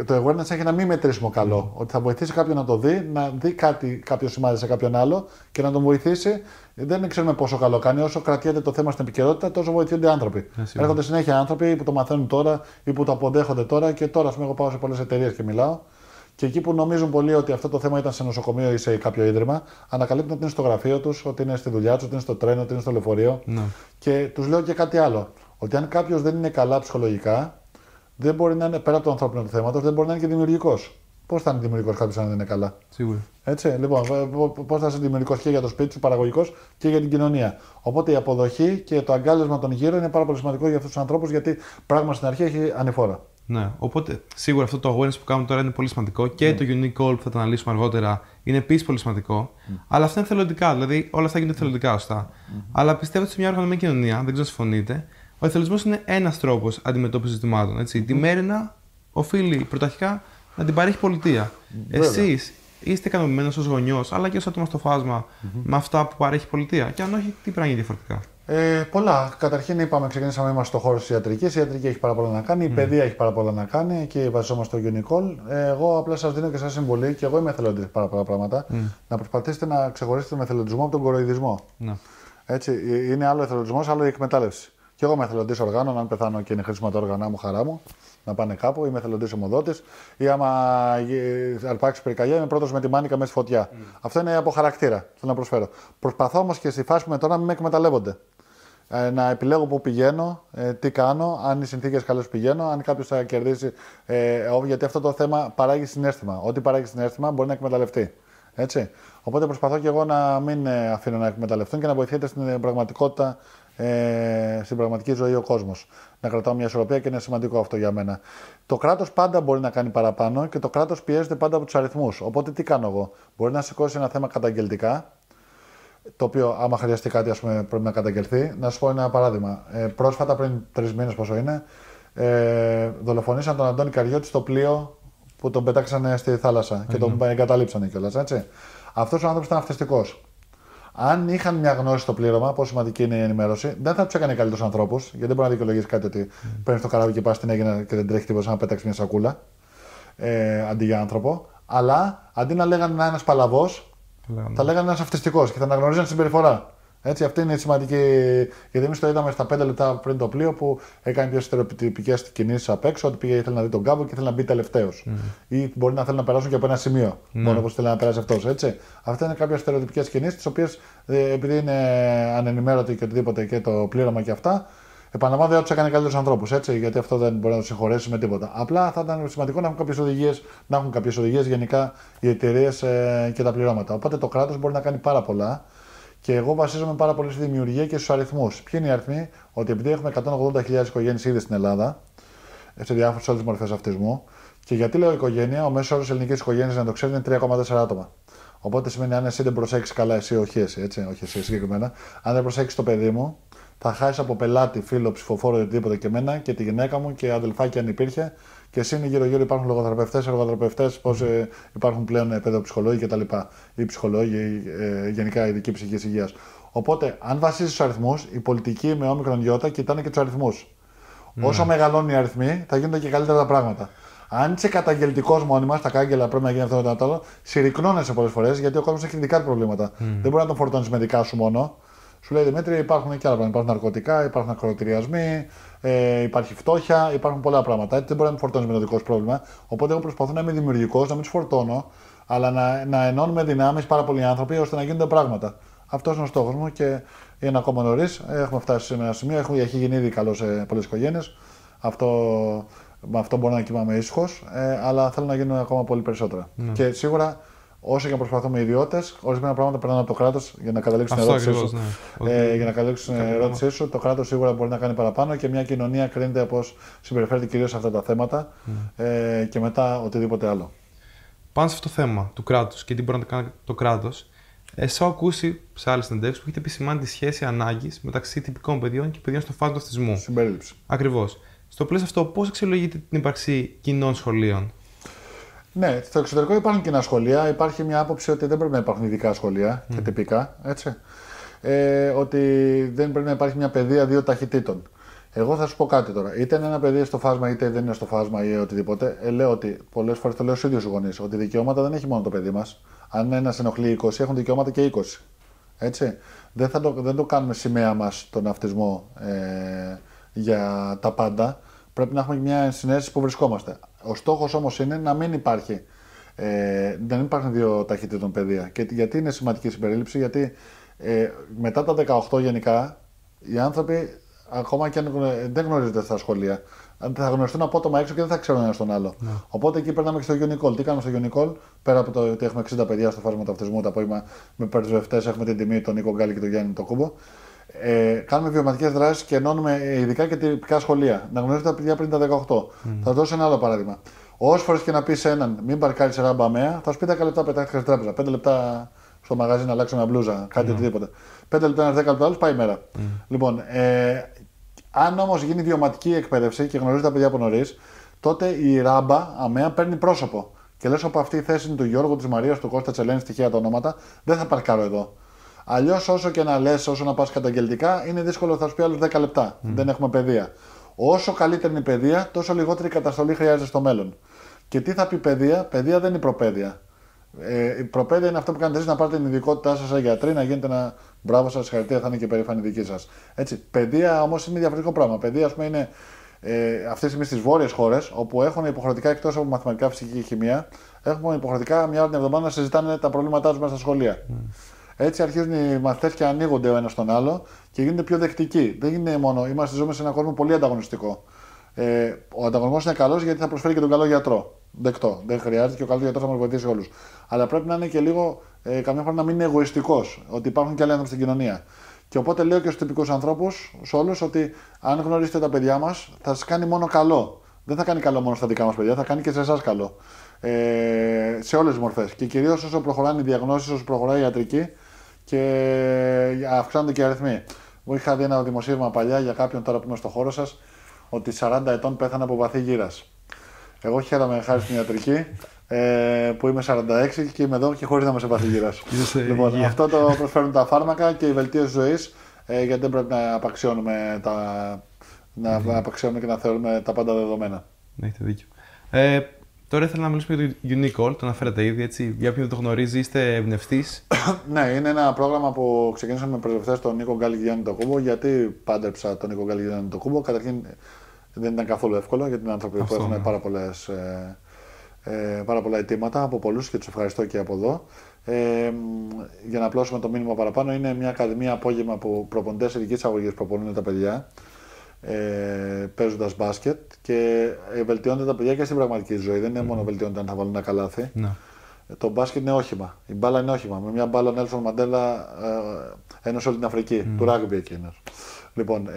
το awareness έχει ένα μη μετρήσιμο καλό. Ότι θα βοηθήσει κάποιον να το δει, να δει κάποιο σημάδι σε κάποιον άλλο και να τον βοηθήσει. Δεν ξέρουμε πόσο καλό κάνει. Όσο κρατιέται το θέμα στην επικαιρότητα, τόσο βοηθούνται άνθρωποι. Έρχονται συνέχεια άνθρωποι που το μαθαίνουν τώρα ή που το αποδέχονται τώρα και τώρα, εγώ πάω σε πολλές εταιρείες και μιλάω. Και εκεί που νομίζουν πολλοί ότι αυτό το θέμα ήταν σε νοσοκομείο ή σε κάποιο ίδρυμα, ανακαλύπτουν ότι είναι στο γραφείο τους, ότι είναι στη δουλειά τους, ότι είναι στο τρένο, ότι είναι στο λεωφορείο. Και τους λέω και κάτι άλλο. Ότι αν κάποιος δεν είναι καλά ψυχολογικά, δεν μπορεί να είναι πέρα από το ανθρώπινο του θέματος, δεν μπορεί να είναι και δημιουργικός. Πώς θα είναι δημιουργικός κάποιος αν δεν είναι καλά. Σίγουρα. Λοιπόν, πώς θα είσαι δημιουργικός και για το σπίτι σου, παραγωγικός και για την κοινωνία. Οπότε η αποδοχή και το αγκάλιασμα των γύρω είναι πάρα πολύ σημαντικό για αυτούς τους ανθρώπους, γιατί πράγμα στην αρχή έχει ανηφόρα. Ναι, οπότε σίγουρα αυτό το awareness που κάνουμε τώρα είναι πολύ σημαντικό και το unique call που θα το αναλύσουμε αργότερα είναι επίσης πολύ σημαντικό. Αλλά αυτά είναι θελοντικά, δηλαδή όλα αυτά γίνονται θελοντικά σωστά. Αλλά πιστεύω ότι σε μια οργανωμένη κοινωνία, δεν ξέρω αν συμφωνείτε, ο εθελοντισμός είναι ένας τρόπος αντιμετώπισης ζητημάτων. Τη μέρημνα οφείλει πρωταρχικά να την παρέχει η πολιτεία. Εσείς είστε ικανοποιημένος ως γονιός, αλλά και ως άτομο στο φάσμα με αυτά που παρέχει η πολιτεία. Και αν όχι, τι πρέπει να γίνει διαφορετικά. Πολλά. Καταρχήν, ξεκινήσαμε είμαστε στον χώρο της ιατρικής. Η ιατρική έχει πάρα πολλά να κάνει, η παιδεία έχει πάρα πολλά να κάνει και βασιζόμαστε στο Unicall. Εγώ απλά σας δίνω και σας συμβουλή, και εγώ είμαι εθελοντής πάρα πολλά πράγματα, να προσπαθήσετε να ξεχωρίσετε τον εθελοντισμό από τον κοροϊδισμό. Είναι άλλο εθελοντισμός, άλλο η εκμετάλλευση. Και εγώ είμαι εθελοντής οργάνων, αν πεθάνω και είναι χρήσιμα τα όργανα μου, χαρά μου να πάνε κάπου. Είμαι εθελοντής ομοδότης. Ή άμα αρπάξει πυρκαγιά, είμαι πρώτος με τη μάνικα μέσα στη φωτιά. Αυτό είναι από χαρακτήρα. Θέλω να προσφέρω. Προσπαθώ όμως και στη φάση που είμαι τώρα να μην με εκμεταλλεύονται. Να επιλέγω πού πηγαίνω, τι κάνω, αν οι συνθήκες καλές πηγαίνω, αν κάποιος θα κερδίσει. Γιατί αυτό το θέμα παράγει συναίσθημα. Ό,τι παράγει συναίσθημα μπορεί να εκμεταλλευτεί. Έτσι. Οπότε προσπαθώ και εγώ να μην αφήνω να εκμεταλλευτούν και να βοηθείτε στην πραγματικότητα, στην πραγματική ζωή ο κόσμος. Να κρατάω μια ισορροπία και είναι σημαντικό αυτό για μένα. Το κράτος πάντα μπορεί να κάνει παραπάνω και το κράτος πιέζεται πάντα από τους αριθμούς. Οπότε τι κάνω εγώ. Μπορεί να σηκώσει ένα θέμα καταγγελτικά, το οποίο άμα χρειαστεί κάτι πρέπει να καταγγελθεί. Να σας πω ένα παράδειγμα. Πρόσφατα, πριν 3 μήνες πόσο είναι, δολοφονήσαν τον Αντώνη Καριώτη στο πλοίο που τον πετάξανε στη θάλασσα και τον εγκαταλείψανε κιόλας. Αυτός ο άνθρωπος ήταν αυτιστικός. Αν είχαν μια γνώση στο πλήρωμα, πόσο σημαντική είναι η ενημέρωση, δεν θα τους έκανε καλύτερους ανθρώπους, γιατί δεν μπορεί να δικαιολογήσει κάτι ότι παίρνει το καράβι και πα στην Αίγυπτο και δεν τρέχει τίποτα να πέτάξει μια σακούλα αντί για άνθρωπο. Αλλά αντί να λέγανε ένας παλαβός, θα λέγανε ένας αυτιστικός και θα αναγνωρίζαν τη συμπεριφορά. Έτσι, αυτή είναι η σημαντική. Γιατί εμείς το είδαμε στα 5 λεπτά πριν το πλοίο που έκανε πιο στερεοτυπικές κινήσεις απ' έξω, ότι πήγε, ήθελε να δει τον κάμπο και ήθελε να μπει τελευταίος. Ή μπορεί να θέλει να περάσουν και από ένα σημείο. Μόνο όπως θέλει να περάσει αυτός. Αυτά είναι κάποιες στερεοτυπικές κινήσεις, τις οποίες επειδή είναι ανενημέρωτοι και οτιδήποτε και το πλήρωμα και αυτά, επαναλαμβάνω ότι του έκανε καλύτερους ανθρώπους. Γιατί αυτό δεν μπορεί να του συγχωρέσει με τίποτα. Απλά θα ήταν σημαντικό να έχουν κάποιες οδηγίες γενικά οι εταιρείες και τα πληρώματα. Οπότε το κράτος μπορεί να κάνει πάρα πολλά. Και εγώ βασίζομαι πάρα πολύ στη δημιουργία και στους αριθμούς. Ποιοι είναι οι αριθμοί? Ότι επειδή έχουμε 180.000 οικογένειες ήδη στην Ελλάδα, σε διάφορες όλες τις μορφές αυτισμού, και γιατί λέω οικογένεια, ο μέσος όρος ελληνικής οικογένειας, να το ξέρει, είναι 3,4 άτομα. Οπότε σημαίνει αν εσύ δεν προσέξεις καλά, εσύ, όχι εσύ, όχι εσύ συγκεκριμένα, αν δεν προσέξεις το παιδί μου, θα χάσεις από πελάτη, φίλο, ψηφοφόρο, οτιδήποτε και εμένα και τη γυναίκα μου και αδελφάκι αν υπήρχε. Και εσύ είναι γύρω-γύρω υπάρχουν λογοθεραπευτές, εργοθεραπευτές, πώς υπάρχουν πλέον παιδοψυχολόγοι κτλ. Ή ψυχολόγοι, γενικά ειδικοί ψυχικής υγείας. Οπότε, αν βασίζεις στους αριθμούς, οι πολιτικοί με όμικρον γιώτα κοιτάνε και τους αριθμούς. Όσο μεγαλώνουν οι αριθμοί, θα γίνονται και καλύτερα τα πράγματα. Αν είσαι καταγγελτικός μόνιμα, στα κάγκελα πρέπει να γίνει αυτό με το άλλο, συρρυκνώνεσαι πολλές φορές γιατί ο κόσμος έχει δικά του προβλήματα. Δεν μπορεί να τον φορτώνεις με δικά σου μόνο. Σου λέει Δημήτρη, υπάρχουν και άλλα πράγματα. Υπάρχουν ναρκωτικά, υπάρχουν ακροτηριασμοί, υπάρχει φτώχεια, υπάρχουν πολλά πράγματα. Έτσι δεν μπορεί να με φορτώνει με το δικό σου πρόβλημα. Οπότε εγώ προσπαθώ να είμαι δημιουργικός, να μην του φορτώνω, αλλά να ενώνουμε δυνάμεις πάρα πολλοί άνθρωποι ώστε να γίνονται πράγματα. Αυτό είναι ο στόχος μου και είναι ακόμα νωρίς. Έχουμε φτάσει σε ένα σημείο, έχει γίνει ήδη καλό σε πολλές οικογένειες. Με αυτό μπορώ να κοιμάμαι ήσυχος, αλλά θέλω να γίνουν ακόμα πολύ περισσότερα. Και σίγουρα. Όσο και να προσπαθούμε οι ιδιώτες, ορισμένα πράγματα περνάνε από το κράτος για να καταλήξουν στην ερώτησή σου. Για να καταλήξουν στην ερώτησή σου, το κράτος σίγουρα μπορεί να κάνει παραπάνω και μια κοινωνία κρίνεται πώς συμπεριφέρεται κυρίως σε αυτά τα θέματα και μετά οτιδήποτε άλλο. Πάνω σε αυτό το θέμα του κράτους και τι μπορεί να κάνει το κράτος, έχω ακούσει σε άλλες συνεντεύξεις που έχετε επισημάνει τη σχέση ανάγκης μεταξύ τυπικών παιδιών και παιδιών στο φάσμα του αυτισμού. Συμπερίληψη. Ακριβώς. Στο πλαίσιο αυτό, πώς αξιολογείτε την ύπαρξη κοινών σχολείων? Ναι, στο εξωτερικό υπάρχουν κοινά σχολεία. Υπάρχει μια άποψη ότι δεν πρέπει να υπάρχουν ειδικά σχολεία και τυπικά. Έτσι. Ότι δεν πρέπει να υπάρχει μια παιδεία δύο ταχυτήτων. Εγώ θα σου πω κάτι τώρα. Είτε είναι ένα παιδί στο φάσμα, είτε δεν είναι στο φάσμα ή οτιδήποτε. Λέω ότι πολλές φορές το λέω στους ίδιους γονείς. Ότι δικαιώματα δεν έχει μόνο το παιδί μας. Αν ένας ενοχλεί 20, έχουν δικαιώματα και 20. Έτσι. Δεν το κάνουμε σημαία μας τον αυτισμό για τα πάντα. Πρέπει να έχουμε μια συνέστηση που βρισκόμαστε. Ο στόχος όμως είναι να μην υπάρχει, δεν υπάρχουν δύο ταχυτήτων παιδεία. Και γιατί είναι σημαντική η συμπερίληψη? Γιατί μετά τα 18 γενικά οι άνθρωποι ακόμα και αν δεν γνωρίζονται στα σχολεία, θα γνωριστούν απότομα έξω και δεν θα ξέρουν ένα τον άλλο. Ναι. Οπότε εκεί περνάμε και στο Unicall. Τι κάνουμε στο Unicall, πέρα από το ότι έχουμε 60 παιδιά στο φάσμα του αυτισμού, το απόγευμα με πρεσβευτές, έχουμε την τιμή, τον Νίκο Γκάλη και τον Γιάννη τον Κούμπο. Κάνουμε βιωματικές δράσεις και ενώνουμε ειδικά και τυπικά σχολεία. Να γνωρίζετε τα παιδιά πριν τα 18. Θα δώσω ένα άλλο παράδειγμα. Όσες φορές και να πει σε έναν μην παρκάρει σε ράμπα αμαία, θα σου πει 10 λεπτά πετάχτηκα στην τράπεζα. 5 λεπτά στο μαγαζί να αλλάξω μια μπλούζα, κάτι οτιδήποτε. 5 λεπτά ένα 10 λεπτά άλλο πάει η μέρα. Λοιπόν, αν όμως γίνει βιωματική εκπαίδευση και γνωρίζει τα παιδιά από νωρίς, τότε η ράμπα αμαία παίρνει πρόσωπο. Και λες από αυτή η θέση είναι του Γιώργου, της Μαρίας, του Κώστα, Τσελένη, στοιχεία τα ονόματα, δεν θα παρκάρω εδώ. Αλλιώς, όσο και να λες, όσο να πας καταγγελτικά, είναι δύσκολο, θα σου πει άλλους 10 λεπτά. Δεν έχουμε παιδεία. Όσο καλύτερη είναι η παιδεία, τόσο λιγότερη καταστολή χρειάζεται στο μέλλον. Και τι θα πει παιδεία? Παιδεία δεν είναι προπαίδεια. Η προπαίδεια είναι αυτό που κάνετε εσείς, να πάρετε την ειδικότητά σας σαν γιατροί, να γίνετε ένα μπράβο σας, συγχαρητήρια, θα είναι και περήφανη δική σας. Έτσι. Παιδεία όμως είναι διαφορετικό πράγμα. Παιδεία, ας πούμε, είναι αυτή τη στιγμή στις βόρειες χώρες, όπου έχουν υποχρεωτικά εκτός από μαθηματικά, φυσική και χημεία, έχουν υποχρεωτικά μια ώρα την εβδομάδα να συζητάνε τα προβλήματά τους μέσα στα σχολεία. Έτσι αρχίζουν οι μαθητές και ανοίγονται ο ένας τον άλλο και γίνονται πιο δεκτικοί. Δεν είναι μόνο, ζούμε σε έναν κόσμο πολύ ανταγωνιστικό. Ο ανταγωνισμός είναι καλός γιατί θα προσφέρει και τον καλό γιατρό. Δεκτό. Δεν χρειάζεται και ο καλός γιατρός θα μας βοηθήσει όλους. Αλλά πρέπει να είναι και λίγο, καμιά φορά να μην είναι εγωιστικός, ότι υπάρχουν και άλλοι άνθρωποι στην κοινωνία. Και οπότε λέω και στους τυπικούς ανθρώπους, σε όλους, ότι αν γνωρίσετε τα παιδιά μας, θα σας κάνει μόνο καλό. Δεν θα κάνει καλό μόνο στα δικά μας παιδιά, θα κάνει και σε εσάς καλό. Σε όλες τις μορφές. Και κυρίως όσο προχωράνε οι διαγνώσεις, όσο προχωράει η ιατρική και αυξάνονται και οι αριθμοί. Μου είχα δει ένα δημοσίευμα παλιά για κάποιον τώρα που είμαι στο χώρο σας, ότι 40 ετών πέθανε από βαθύ γύρας. Εγώ χαίρομαι χάρη στην ιατρική που είμαι 46 και είμαι εδώ και χωρίς να είμαι σε βαθύ γύρας. Λοιπόν, αυτό το προσφέρουν τα φάρμακα και η βελτίωση ζωής, γιατί δεν πρέπει να απαξιώνουμε, να απαξιώνουμε και να θεωρούμε τα πάντα δεδομένα. Έχετε δίκιο. Τώρα ήθελα να μιλήσουμε για το Unicall, το αναφέρατε ήδη, έτσι. Για όποιον δεν το γνωρίζει, είστε εμπνευστής. Ναι, είναι ένα πρόγραμμα που ξεκινήσαμε με πρεσβευτές τον Νίκο Γκάλη Γιάννη Τοκούμπο. Γιατί πάντρεψα τον Νίκο Γκάλη Γιάννη Τοκούμπο? Καταρχήν δεν ήταν καθόλου εύκολο, γιατί είναι άνθρωποι που έχουν πάρα πολλά αιτήματα από πολλούς και τους ευχαριστώ και από εδώ. Για να απλώσουμε το μήνυμα παραπάνω, είναι μια ακαδημία απόγευμα που προπονητές ειδικής αγωγής προπονούν τα παιδιά. Παίζοντας μπάσκετ και βελτιώνται τα παιδιά και στην πραγματική ζωή. Δεν είναι μόνο βελτιώνται αν θα βάλουν ένα καλάθι. Ναι. Το μπάσκετ είναι όχημα. Η μπάλα είναι όχημα. Με μια μπάλα ο Νέλσον Μαντέλα ένωσε όλη την Αφρική. Του ράγμπι εκείνος. Λοιπόν,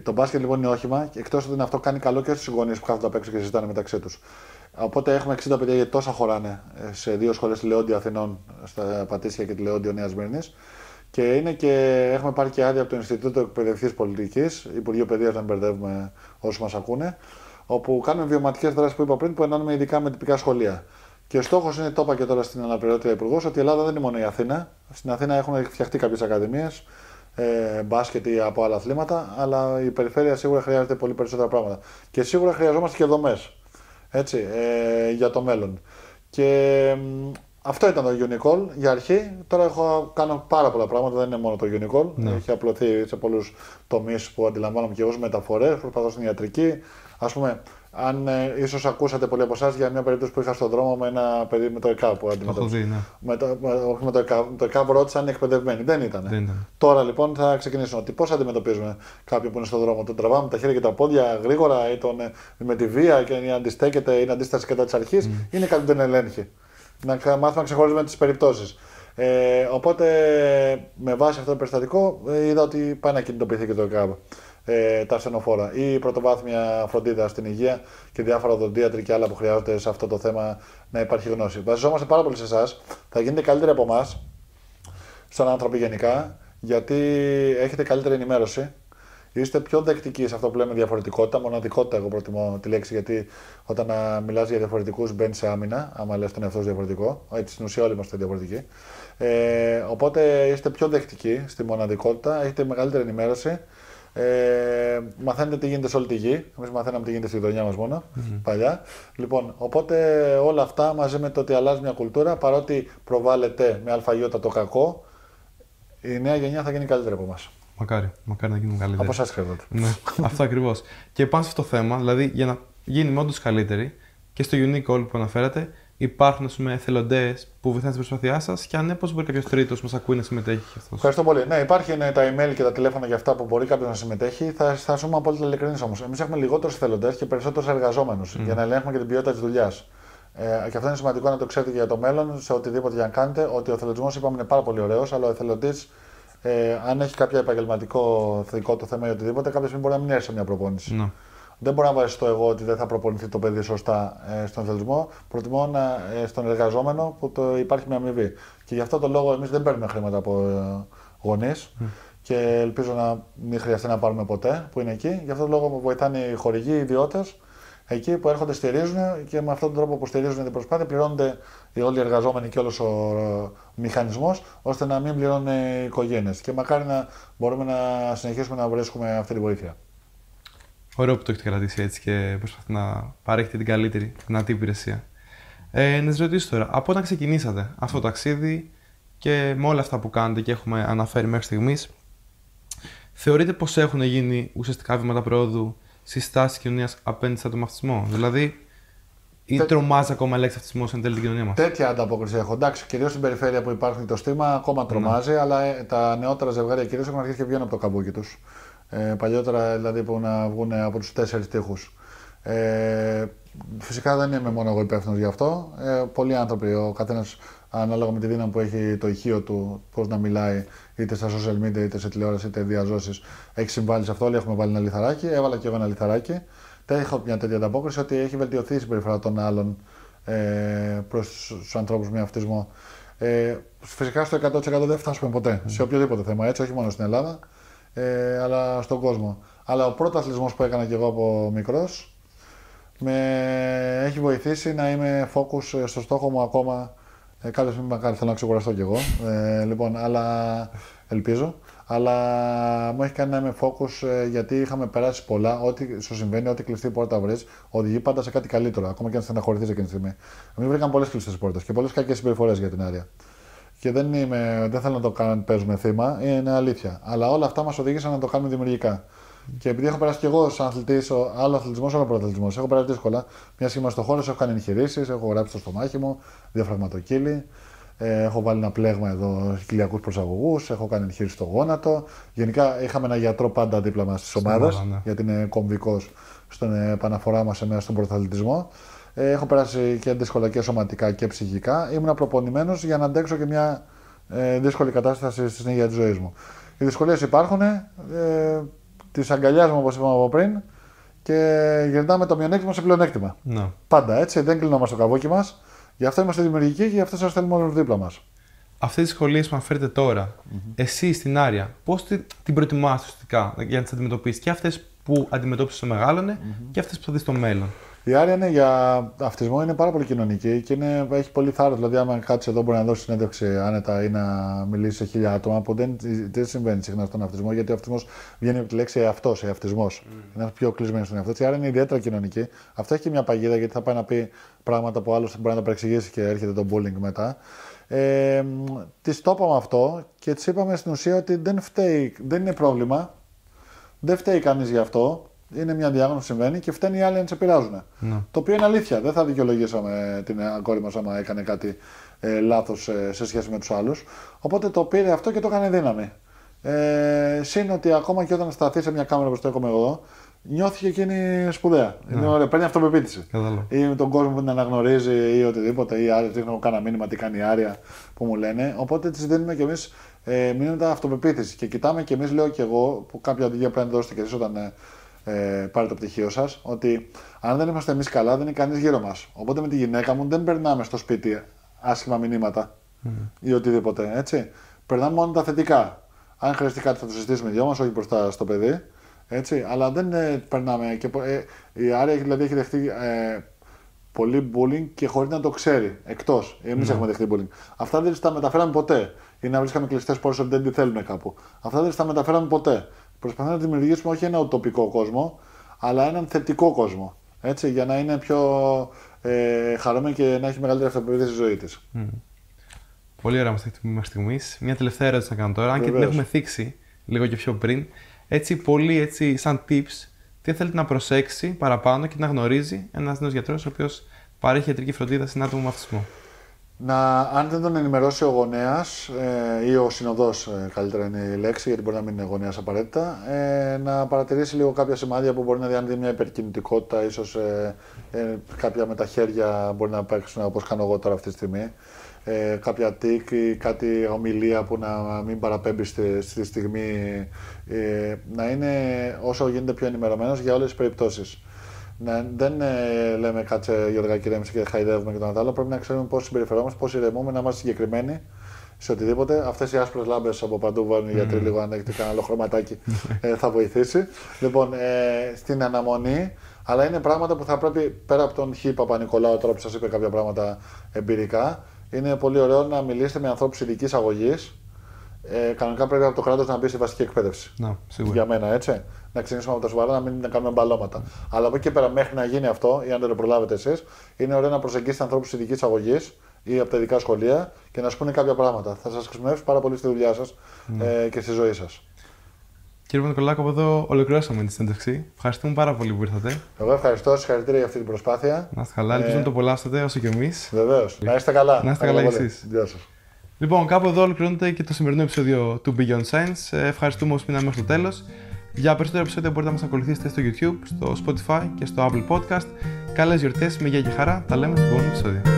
το μπάσκετ λοιπόν είναι όχημα και εκτός ότι αυτό κάνει καλό και στους γονείς που κάθονται απ' έξω και συζητάνε μεταξύ τους. Οπότε έχουμε 60 παιδιά γιατί τόσα χωράνε σε δύο σχολές, τη Λεόντιο Αθηνών, στα Πατήσια και τη Λεόντιο Νέας Μύρνης. Και έχουμε πάρει και άδεια από το Ινστιτούτο Εκπαιδευτικής Πολιτικής, Υπουργείο Παιδείας, να μην μπερδεύουμε όσους μας ακούνε, όπου κάνουμε βιωματικές δράσεις που είπα πριν, που ενώνουμε ειδικά με τυπικά σχολεία. Και ο στόχος είναι, το είπα και τώρα στην αναπληρωτή Υπουργός, ότι η Ελλάδα δεν είναι μόνο η Αθήνα. Στην Αθήνα έχουν φτιαχτεί κάποιες ακαδημίες, μπάσκετ ή από άλλα αθλήματα, αλλά η περιφέρεια σίγουρα χρειάζεται πολύ περισσότερα πράγματα. Και σίγουρα χρειαζόμαστε και δομές για το μέλλον. Και αυτό ήταν το Unicall για αρχή. Τώρα κάνω πάρα πολλά πράγματα, δεν είναι μόνο το Unicall. Ναι. Έχει απλωθεί σε πολλούς τομείς που αντιλαμβάνομαι και εγώ, μεταφορές, προσπαθώ στην ιατρική. Ας πούμε, αν ίσως ακούσατε πολλοί από εσάς για μια περίπτωση που είχα στον δρόμο με ένα παιδί με το ΕΚΑΒ που αντιμετώπισε. Ναι. Όχι με το ΕΚΑΒ. Το ΕΚΑΒ ρώτησαν αν είναι εκπαιδευμένοι. Δεν ήταν. Τώρα λοιπόν θα ξεκινήσω ότι πώς αντιμετωπίζουμε κάποιον που είναι στον δρόμο. Τον τραβάμε τα χέρια και τα πόδια γρήγορα ή με τη βία και αντιστέκεται, είναι αντίσταση κατά της αρχής, είναι κάτι που δεν ελέγχει. Να μάθουμε να ξεχωρίζουμε τις περιπτώσεις. Οπότε, με βάση αυτό το περιστατικό, είδα ότι πάει να κινητοποιηθεί και το ΕΚΑΒ, τα ασθενοφόρα ή η πρωτοβάθμια φροντίδα στην υγεία και διάφορα οδοντίατροι και άλλα που χρειάζονται σε αυτό το θέμα να υπάρχει γνώση. Βασιζόμαστε πάρα πολύ σε εσάς. Θα γίνετε καλύτεροι από εμάς, σαν άνθρωποι γενικά, γιατί έχετε καλύτερη ενημέρωση. Είστε πιο δεκτικοί σε αυτό που λέμε διαφορετικότητα, μοναδικότητα. Εγώ προτιμώ τη λέξη, γιατί όταν μιλάς για διαφορετικούς μπαίνει σε άμυνα, άμα λες τον εαυτό σου διαφορετικό. Έτσι, στην ουσία όλοι είμαστε διαφορετικοί. Οπότε είστε πιο δεκτικοί στη μοναδικότητα, έχετε μεγαλύτερη ενημέρωση. Μαθαίνετε τι γίνεται σε όλη τη γη. Εμείς μαθαίναμε τι γίνεται στη γειτονιά μας μόνο παλιά. Λοιπόν, οπότε όλα αυτά μαζί με το ότι αλλάζει μια κουλτούρα, παρότι προβάλλεται με αλφαγιώτα το κακό, η νέα γενιά θα γίνει καλύτερη από εμάς. Μακάρι να γίνουμε καλύτεροι. Από εσάς χρειάζεται. Ναι, αυτό ακριβώς. Και πάνω σε αυτό το θέμα, δηλαδή για να γίνουμε όντως καλύτεροι, και στο Unicall που αναφέρατε, υπάρχουν εθελοντές που βοηθάνε στην προσπάθειά σας, και αν ναι, πώς μπορεί κάποιος τρίτος μας ακούει να συμμετέχει και αυτός? Ευχαριστώ πολύ. Ναι, υπάρχουν τα email και τα τηλέφωνα για αυτά που μπορεί κάποιος να συμμετέχει. Θα ζούμε απόλυτα ειλικρινείς όμως. Εμείς έχουμε λιγότερους εθελοντές και περισσότερους εργαζόμενους για να ελέγχουμε και την ποιότητα της δουλειάς. Και αυτό είναι σημαντικό να το ξέρετε και για το μέλλον, σε οτιδήποτε για να κάνετε, ότι ο εθελοντισμός, είπαμε, είναι πάρα πολύ ωραίος, αλλά ο εθελοντής, αν έχει κάποιο επαγγελματικό θετικό το θέμα ή οτιδήποτε, κάποια στιγμή μπορεί να μην έρθει σε μια προπόνηση. Ναι. Δεν μπορώ να βασιστώ εγώ ότι δεν θα προπονηθεί το παιδί σωστά στον εθελοντισμό. Προτιμώ στον εργαζόμενο που υπάρχει μια αμοιβή. Και γι' αυτό το λόγο εμείς δεν παίρνουμε χρήματα από γονείς και ελπίζω να μην χρειαστεί να πάρουμε ποτέ που είναι εκεί. Γι' αυτό το λόγο βοηθάνε οι χορηγοί, οι ιδιώτες εκεί που έρχονται, στηρίζουν, και με αυτόν τον τρόπο που στηρίζουν την προσπάθεια πληρώνονται όλοι οι εργαζόμενοι και όλος ο μηχανισμός, ώστε να μην πληρώνουν οι οικογένειες. Και μακάρι να μπορούμε να συνεχίσουμε να βρίσκουμε αυτή τη βοήθεια. Ωραίο που το έχετε κρατήσει έτσι και προσπαθείτε να παρέχετε την καλύτερη δυνατή υπηρεσία. Να σας ρωτήσω τώρα, από όταν ξεκινήσατε αυτό το ταξίδι και με όλα αυτά που κάνετε και έχουμε αναφέρει μέχρι στιγμής, θεωρείτε πως έχουν γίνει ουσιαστικά βήματα προόδου στη στάση της κοινωνίας απέναντι στον αυτισμό? Δηλαδή, ή τρομάζει ακόμα η λέξη αυτισμός εν τέλει την κοινωνία μας? Τέτοια ανταπόκριση έχω. Εντάξει, κυρίως στην περιφέρεια που υπάρχει το στίγμα, ακόμα τρομάζει, αλλά τα νεότερα ζευγάρια κυρίως έχουν αρχίσει και βγαίνουν από το καμπούκι τους. Παλιότερα δηλαδή που να βγουν από τους 4 τοίχους. Φυσικά δεν είμαι μόνο εγώ υπεύθυνος γι' αυτό. Πολλοί άνθρωποι, ο καθένας ανάλογα με τη δύναμη που έχει το ηχείο του, πώς να μιλάει είτε στα social media είτε σε τηλεόραση είτε διαζώσεις, έχει συμβάλει σε αυτό. Όλοι έχουμε βάλει ένα λιθαράκι. Έβαλα και εγώ ένα λιθαράκι. Δεν έχω μια τέτοια ανταπόκριση ότι έχει βελτιωθεί η συμπεριφορά των άλλων προς τους ανθρώπους με αυτισμό. Φυσικά στο 100% δεν φτάσουμε ποτέ σε οποιοδήποτε θέμα, έτσι, όχι μόνο στην Ελλάδα, αλλά στον κόσμο. Αλλά ο πρώτος αθλητισμός που έκανα και εγώ από μικρός με έχει βοηθήσει να είμαι focus στο στόχο μου ακόμα. Κάποια στιγμή μακάρι θέλω να ξεκουραστώ κι εγώ, λοιπόν, αλλά ελπίζω. Αλλά μου έχει κάνει να είμαι focus γιατί είχαμε περάσει πολλά. Ό,τι σου συμβαίνει, ό,τι κλειστή πόρτα βρεις, οδηγεί πάντα σε κάτι καλύτερο. Ακόμα και αν στεναχωρηθείς εκείνη τη στιγμή. Εμείς βρήκαμε πολλές κλειστές πόρτες και πολλές κακές συμπεριφορές για την Άρια. Και δεν θέλω να το κάνω να παίζουμε θύμα, είναι αλήθεια. Αλλά όλα αυτά μας οδήγησαν να το κάνουμε δημιουργικά. Και επειδή έχω περάσει κι εγώ σαν αθλητής, άλλο αθλητισμό, άλλο πρωταθλητισμό, έχω περάσει δύσκολα. Μια σχήμα στο χώρο, έχω κάνει εγχειρήσεις, έχω γράψει το στομάχι μου, διαφραγματοκύλι. Έχω βάλει ένα πλέγμα εδώ, κοιλιακούς προσαγωγούς, έχω κάνει εγχείρηση στο γόνατο. Γενικά είχαμε ένα γιατρό πάντα δίπλα μας στις ομάδες, ναι. Γιατί είναι κομβικός στην επαναφορά μας στον πρωταθλητισμό. Έχω περάσει και δύσκολα και σωματικά και ψυχικά. Ήμουν προπονημένος για να αντέξω και μια δύσκολη κατάσταση στη συνέχεια της ζωής μου. Οι δυσκολίες υπάρχουν, τις αγκαλιάζουμε όπως είπαμε από πριν και γυρνάμε το μειονέκτημα σε πλεονέκτημα. Ναι. Πάντα έτσι, δεν κλεινόμαστε στο καβούκι μας. Γι' αυτό είμαστε δημιουργικοί και γι' αυτό σας θέλουμε όλους δίπλα μας. Αυτές τις δυσκολίες που αναφέρετε τώρα, εσύ στην Άρια, πώς την προτιμάς ουσιαστικά για να τις αντιμετωπίσεις, και αυτές που αντιμετώπισες στο μεγάλωνε και αυτές που θα δεις στο μέλλον? Η Άρια είναι για αυτισμό, είναι πάρα πολύ κοινωνική και έχει πολύ θάρρος. Δηλαδή, άμα κάτσει εδώ, μπορεί να δώσει συνέντευξη άνετα ή να μιλήσει σε 1000 άτομα, που δεν συμβαίνει συχνά στον αυτισμό, γιατί ο αυτισμός βγαίνει από τη λέξη εαυτός, εαυτισμός. Είναι πιο κλεισμένο στον εαυτό. Η Άρια είναι ιδιαίτερα κοινωνική. Αυτό έχει και μια παγίδα, γιατί θα πάει να πει πράγματα που άλλος μπορεί να τα παρεξηγήσει και έρχεται το bullying μετά. Της το είπαμε αυτό και της είπαμε στην ουσία ότι δεν είναι πρόβλημα, δεν φταίει κανείς γι' αυτό. Είναι μια διάγνωση που συμβαίνει και φταίνει οι άλλοι να σε πειράζουν. Το οποίο είναι αλήθεια. Δεν θα δικαιολογήσαμε την κόρη μας άμα έκανε κάτι λάθος σε σχέση με τους άλλους. Οπότε το πήρε αυτό και το έκανε δύναμη. Συν ότι ακόμα και όταν σταθεί σε μια κάμερα που στέκομαι εγώ, νιώθηκε εκείνη σπουδαία. Είναι ωραία, παίρνει αυτοπεποίθηση. Ή με τον κόσμο που την αναγνωρίζει ή οτιδήποτε, ή άλλοι δείχνουν κάνα μήνυμα τι κάνει η Άρια που μου λένε. Οπότε τη δίνουμε κι εμείς μήνυματα αυτοπεποίθηση. Και κοιτάμε κι εμείς, λέω κι εγώ, που κάποια οδηγία πρέπει να δώσετε κι εσείς όταν πάρει το πτυχίο σας, ότι αν δεν είμαστε εμείς καλά, δεν είναι κανείς γύρω μας. Οπότε με τη γυναίκα μου δεν περνάμε στο σπίτι άσχημα μηνύματα ή οτιδήποτε. Έτσι. Περνάμε μόνο τα θετικά. Αν χρειαστεί κάτι θα το συζητήσουμε δυο μας, όχι μπροστά στο παιδί. Έτσι. Αλλά δεν περνάμε. Και, η Άρια δηλαδή έχει δεχτεί πολύ bullying και χωρίς να το ξέρει. Εκτός. Εμείς έχουμε δεχτεί bullying. Αυτά δεν τα μεταφέραμε ποτέ. Ή να βρίσκαμε κλειστές πόρτες ότι δεν τη θέλουν κάπου. Αυτά δεν τα μεταφέραμε ποτέ. Προσπαθούμε να δημιουργήσουμε όχι ένα ουτοπικό κόσμο, αλλά έναν θετικό κόσμο. Έτσι, για να είναι πιο χαρούμενη και να έχει μεγαλύτερη αυτοπεποίθηση στη ζωή της. Πολύ ωραία μας μέχρι στιγμής. Μια τελευταία ερώτηση να κάνω τώρα, αν και την έχουμε θίξει λίγο και πιο πριν. Έτσι, πολύ έτσι, σαν tips, τι θέλετε να προσέξει παραπάνω και να γνωρίζει ένας νέος γιατρός ο οποίος παρέχει ιατρική φροντίδα σε άτομο με αυτισμό? Αν δεν τον ενημερώσει ο γονέας ή ο συνοδός, καλύτερα είναι η λέξη, γιατί μπορεί να μην είναι γονέας απαραίτητα, να παρατηρήσει λίγο κάποια σημάδια που μπορεί να δει μια υπερκινητικότητα, ίσως κάποια με τα χέρια μπορεί να παίξουν όπως κάνω εγώ τώρα αυτή τη στιγμή, κάποια τικ ή κάτι ομιλία που να μην παραπέμπει στη στιγμή, να είναι όσο γίνεται πιο ενημερωμένος για όλες τις περιπτώσεις. Δεν λέμε κάτσε Γιώργα ρέμισε και χαϊδεύουμε και τον άλλο. Πρέπει να ξέρουμε πώς συμπεριφερόμαστε, πώς ηρεμούμε, να είμαστε συγκεκριμένοι σε οτιδήποτε. Αυτές οι άσπρες λάμπες από παντού βάλουν οι γιατροί, λίγο αν έχετε κανένα άλλο χρωματάκι θα βοηθήσει. Λοιπόν, στην αναμονή, αλλά είναι πράγματα που θα πρέπει πέρα από τον Χ Παπα-Νικολάου, τώρα που σας είπε κάποια πράγματα εμπειρικά, είναι πολύ ωραίο να μιλήσετε με ανθρώπους ειδικής αγωγής. Κανονικά πρέπει από το κράτος να μπει στη βασική εκπαίδευση. Για μένα, έτσι. Να ξεκινήσουμε από τα σοβαρά, να μην κάνουμε μπαλώματα. Αλλά από εκεί πέρα, μέχρι να γίνει αυτό, ή αν δεν το προλάβετε εσείς, είναι ωραίο να προσεγγίσετε ανθρώπους ειδικής αγωγής ή από τα ειδικά σχολεία και να σου πούνε κάποια πράγματα. Θα σας χρησιμεύσει πάρα πολύ στη δουλειά σας και στη ζωή σας. Κύριε Νικολάκο, από εδώ ολοκληρώσαμε τη συνέντευξη. Ευχαριστούμε πάρα πολύ που ήρθατε. Εγώ ευχαριστώ, συγχαρητήρια για αυτή την προσπάθεια. Να είστε καλά, ελπίζω να το απολαύσετε όσο και εμείς. Βεβαίως. Να είστε καλά. Να είστε καλά εσείς. Γεια σας. Λοιπόν, κάπου εδώ ολοκληρώνεται και το σημερινό επεισόδιο του Beyond Science. Ευχαριστούμε όσοι μείναμε μέχρι το τέλος. Για περισσότερα επεισόδια μπορείτε να μας ακολουθήσετε στο YouTube, στο Spotify και στο Apple Podcast. Καλές γιορτές, με γεια και χαρά. Τα λέμε στο επόμενο επεισόδιο.